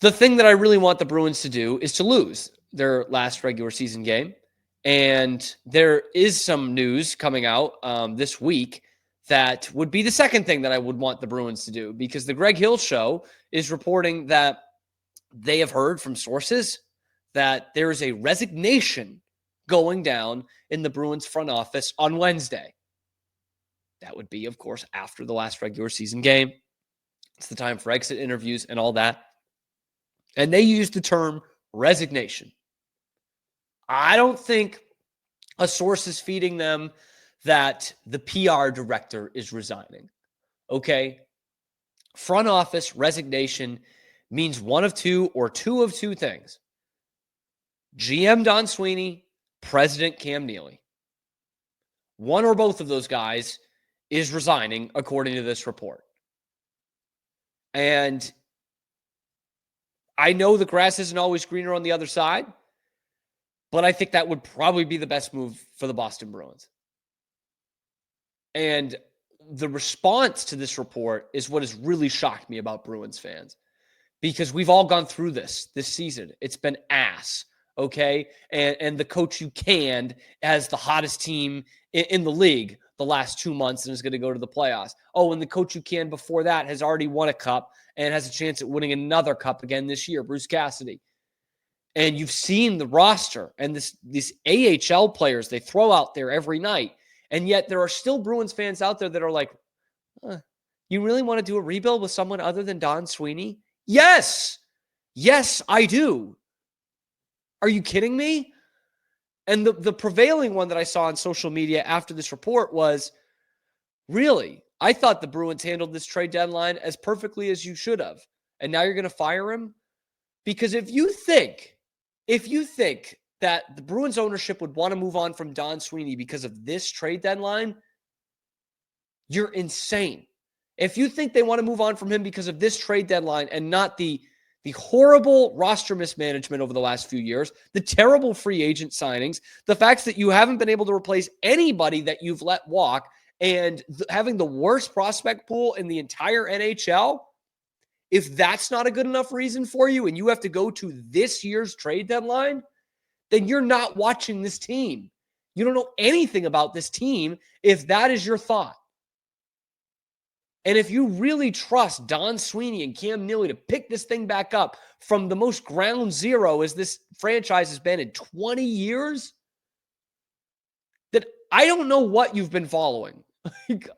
The thing that I really want the Bruins to do is to lose their last regular season game. And there is some news coming out this week that would be the second thing that I would want the Bruins to do, because the Greg Hill show is reporting that they have heard from sources that there is a resignation going down in the Bruins front office on Wednesday. That would be, of course, after the last regular season game. It's the time for exit interviews and all that. And they use the term resignation. I don't think a source is feeding them that the PR director is resigning. Okay? Front office resignation means one of two or two of two things. GM Don Sweeney, President Cam Neely. One or both of those guys is resigning, according to this report. And I know the grass isn't always greener on the other side, but I think that would probably be the best move for the Boston Bruins. And the response to this report is what has really shocked me about Bruins fans, because we've all gone through this season. It's been ass, okay? And the coach you canned as the hottest team in the league the last 2 months and is going to go to the playoffs. Oh, and the coach you canned before that has already won a cup and has a chance at winning another cup again this year, Bruce Cassidy. And you've seen the roster and these AHL players they throw out there every night. And yet there are still Bruins fans out there that are like, you really want to do a rebuild with someone other than Don Sweeney? Yes. Yes, I do. Are you kidding me? And the prevailing one that I saw on social media after this report was, really? I thought the Bruins handled this trade deadline as perfectly as you should have. And now you're going to fire him? Because if you think that the Bruins ownership would want to move on from Don Sweeney because of this trade deadline, you're insane. If you think they want to move on from him because of this trade deadline and not the horrible roster mismanagement over the last few years, the terrible free agent signings, the fact that you haven't been able to replace anybody that you've let walk, and having the worst prospect pool in the entire NHL, if that's not a good enough reason for you and you have to go to this year's trade deadline, then you're not watching this team. You don't know anything about this team if that is your thought. And if you really trust Don Sweeney and Cam Neely to pick this thing back up from the most ground zero as this franchise has been in 20 years, then I don't know what you've been following.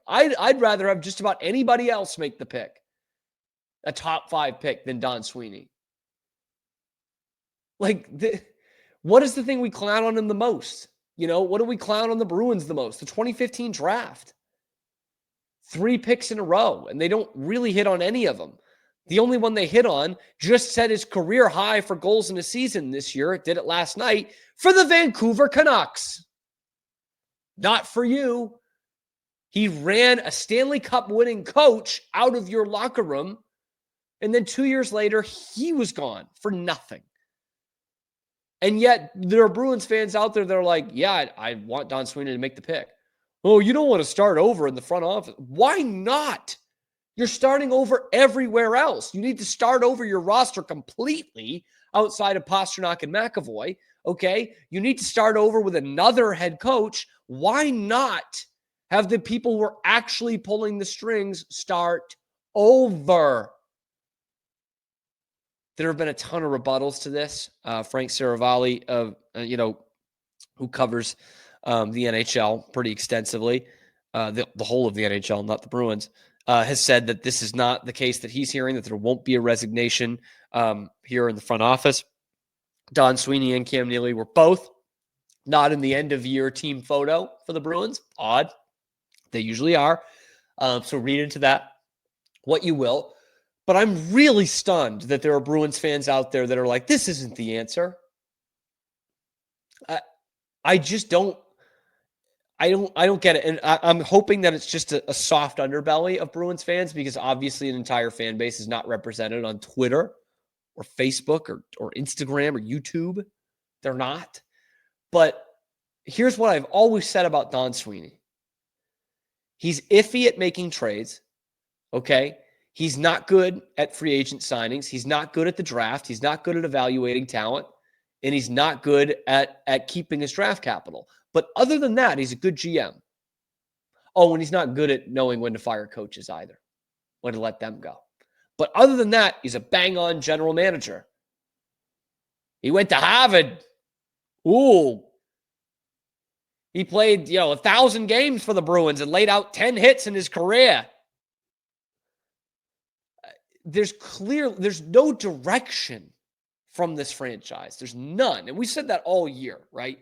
I'd rather have just about anybody else make the pick, a top 5 pick, than Don Sweeney. What is the thing we clown on him the most? What do we clown on the Bruins the most? The 2015 draft. 3 picks in a row, and they don't really hit on any of them. The only one they hit on just set his career high for goals in a season this year. It did it last night for the Vancouver Canucks. Not for you. He ran a Stanley Cup winning coach out of your locker room, and then 2 years later, he was gone for nothing. And yet, there are Bruins fans out there that are like, yeah, I want Don Sweeney to make the pick. Oh, you don't want to start over in the front office. Why not? You're starting over everywhere else. You need to start over your roster completely outside of Pastrnak and McAvoy, okay? You need to start over with another head coach. Why not have the people who are actually pulling the strings start over? There have been a ton of rebuttals to this. Frank Saravalli, who covers the NHL pretty extensively, the whole of the NHL, not the Bruins, has said that this is not the case that he's hearing, that there won't be a resignation here in the front office. Don Sweeney and Cam Neely were both not in the end-of-year team photo for the Bruins. Odd. They usually are. So read into that what you will. But I'm really stunned that there are Bruins fans out there that are like, this isn't the answer. I just don't. I don't get it. And I'm hoping that it's just a soft underbelly of Bruins fans, because obviously an entire fan base is not represented on Twitter or Facebook or Instagram or YouTube. They're not. But here's what I've always said about Don Sweeney. He's iffy at making trades. Okay. He's not good at free agent signings. He's not good at the draft. He's not good at evaluating talent. And he's not good at keeping his draft capital. But other than that, he's a good GM. Oh, and he's not good at knowing when to fire coaches either, when to let them go. But other than that, he's a bang-on general manager. He went to Harvard. Ooh. He played, 1,000 games for the Bruins and laid out 10 hits in his career. There's no direction from this franchise. There's none. And we said that all year, right?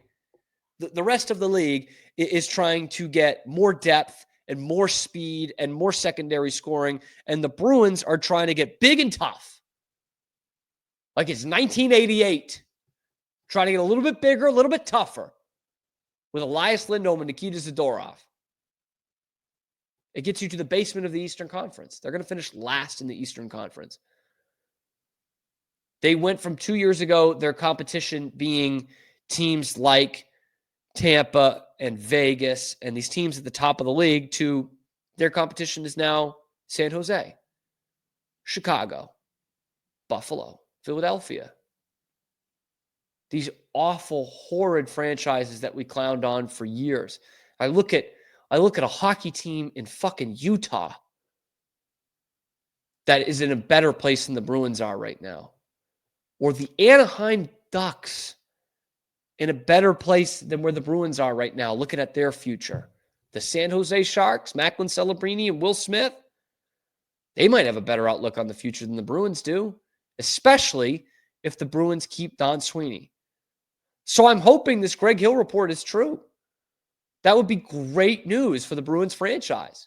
The rest of the league is trying to get more depth and more speed and more secondary scoring. And the Bruins are trying to get big and tough. Like it's 1988. Trying to get a little bit bigger, a little bit tougher with Elias, Lindholm, and Nikita Zadorov. It gets you to the basement of the Eastern Conference. They're going to finish last in the Eastern Conference. They went from 2 years ago, their competition being teams like Tampa and Vegas and these teams at the top of the league, to their competition is now San Jose, Chicago, Buffalo, Philadelphia. These awful, horrid franchises that we clowned on for years. I look at a hockey team in fucking Utah that is in a better place than the Bruins are right now. Or the Anaheim Ducks in a better place than where the Bruins are right now, looking at their future. The San Jose Sharks, Macklin Celebrini and Will Smith, they might have a better outlook on the future than the Bruins do, especially if the Bruins keep Don Sweeney. So I'm hoping this Greg Hill report is true. That would be great news for the Bruins franchise.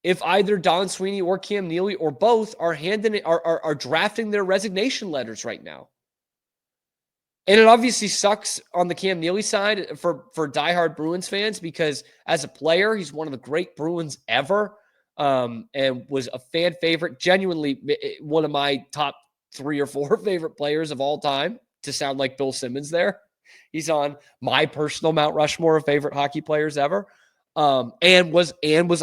If either Don Sweeney or Cam Neely or both are drafting their resignation letters right now. And it obviously sucks on the Cam Neely side for diehard Bruins fans, because as a player, he's one of the great Bruins ever, and was a fan favorite, genuinely one of my top 3 or 4 favorite players of all time, to sound like Bill Simmons there. He's on my personal Mount Rushmore of favorite hockey players ever, and was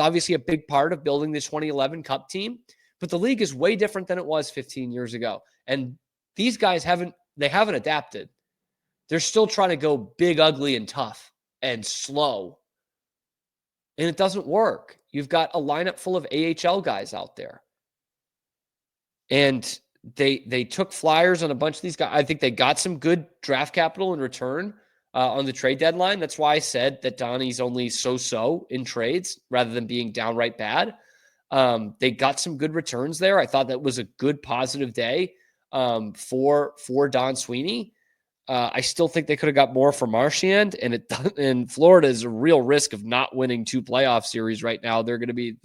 obviously a big part of building the 2011 Cup team. But the league is way different than it was 15 years ago. And these guys haven't adapted. They're still trying to go big, ugly, and tough and slow. And it doesn't work. You've got a lineup full of AHL guys out there. And they took flyers on a bunch of these guys. I think they got some good draft capital in return on the trade deadline. That's why I said that Donnie's only so-so in trades rather than being downright bad. They got some good returns there. I thought that was a good, positive day for Don Sweeney. I still think they could have got more for Marchand, and Florida is a real risk of not winning 2 playoff series right now. They're going to be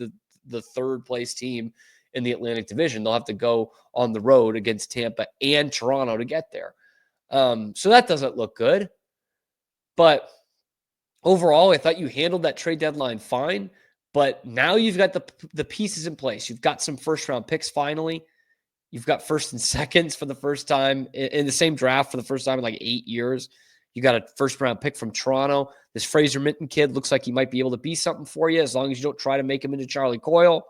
the third place team in the Atlantic Division. They'll have to go on the road against Tampa and Toronto to get there. So that doesn't look good. But overall, I thought you handled that trade deadline fine. But now you've got the pieces in place. You've got some first-round picks finally. You've got first and seconds for the first time in the same draft for the first time in like 8 years. You got a first-round pick from Toronto. This Fraser Minton kid looks like he might be able to be something for you as long as you don't try to make him into Charlie Coyle.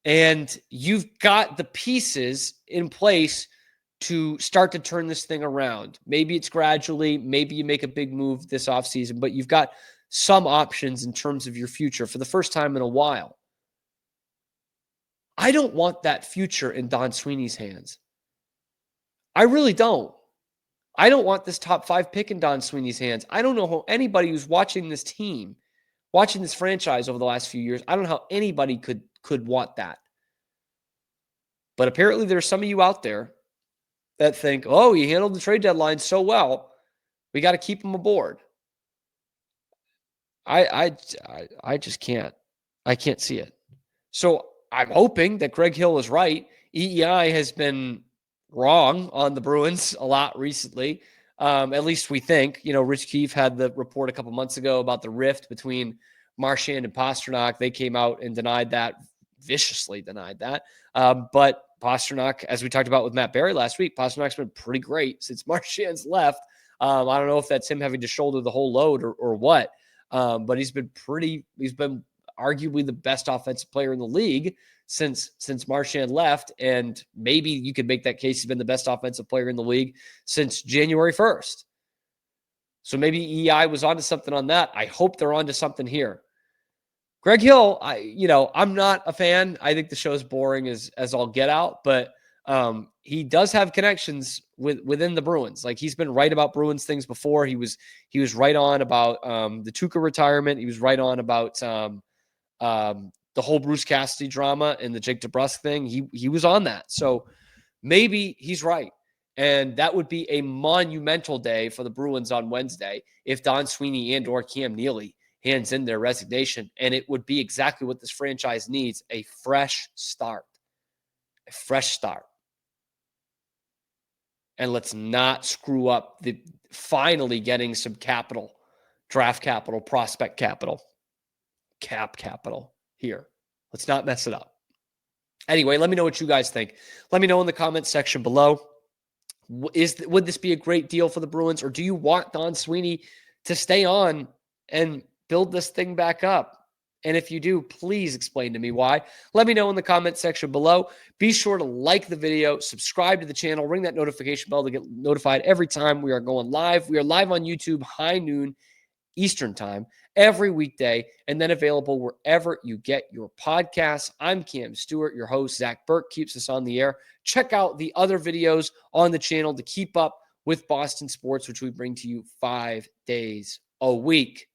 And you've got the pieces in place to start to turn this thing around. Maybe it's gradually, maybe you make a big move this offseason, but you've got some options in terms of your future for the first time in a while. I don't want that future in Don Sweeney's hands. I really don't. I don't want this top 5 pick in Don Sweeney's hands. I don't know how anybody who's watching this team, watching this franchise over the last few years, I don't know how anybody could want that. But apparently there's some of you out there that think, oh, he handled the trade deadline so well, we got to keep him aboard. I just can't. I can't see it. So I'm hoping that Greg Hill is right. EEI has been wrong on the Bruins a lot recently. At least we think. Rich Keefe had the report a couple months ago about the rift between Marchand and Pastrnak. They came out and denied that, viciously denied that. But Pastrnak, as we talked about with Matt Berry last week, Pasternak's been pretty great since Marchand's left. I don't know if that's him having to shoulder the whole load or what. But he's been arguably the best offensive player in the league since Marchand left. And maybe you could make that case he's been the best offensive player in the league since January 1st. So maybe EI was onto something on that. I hope they're onto something here. Greg Hill, I'm not a fan. I think the show's boring as all get out, but he does have connections within the Bruins. Like, he's been right about Bruins things before. He was right on about the Tuukka retirement. He was right on about the whole Bruce Cassidy drama and the Jake DeBrusk thing. He was on that. So maybe he's right. And that would be a monumental day for the Bruins on Wednesday if Don Sweeney and or Cam Neely hands in their resignation. And it would be exactly what this franchise needs, a fresh start. A fresh start. And let's not screw up the finally getting some capital, draft capital, prospect capital, cap capital here. Let's not mess it up. Anyway, let me know what you guys think. Let me know in the comments section below. Would this be a great deal for the Bruins, or do you want Don Sweeney to stay on and build this thing back up? And if you do, please explain to me why. Let me know in the comment section below. Be sure to like the video, subscribe to the channel, ring that notification bell to get notified every time we are going live. We are live on YouTube, high noon Eastern time, every weekday, and then available wherever you get your podcasts. I'm Cam Stewart, your host. Zach Burke keeps us on the air. Check out the other videos on the channel to keep up with Boston sports, which we bring to you 5 days a week.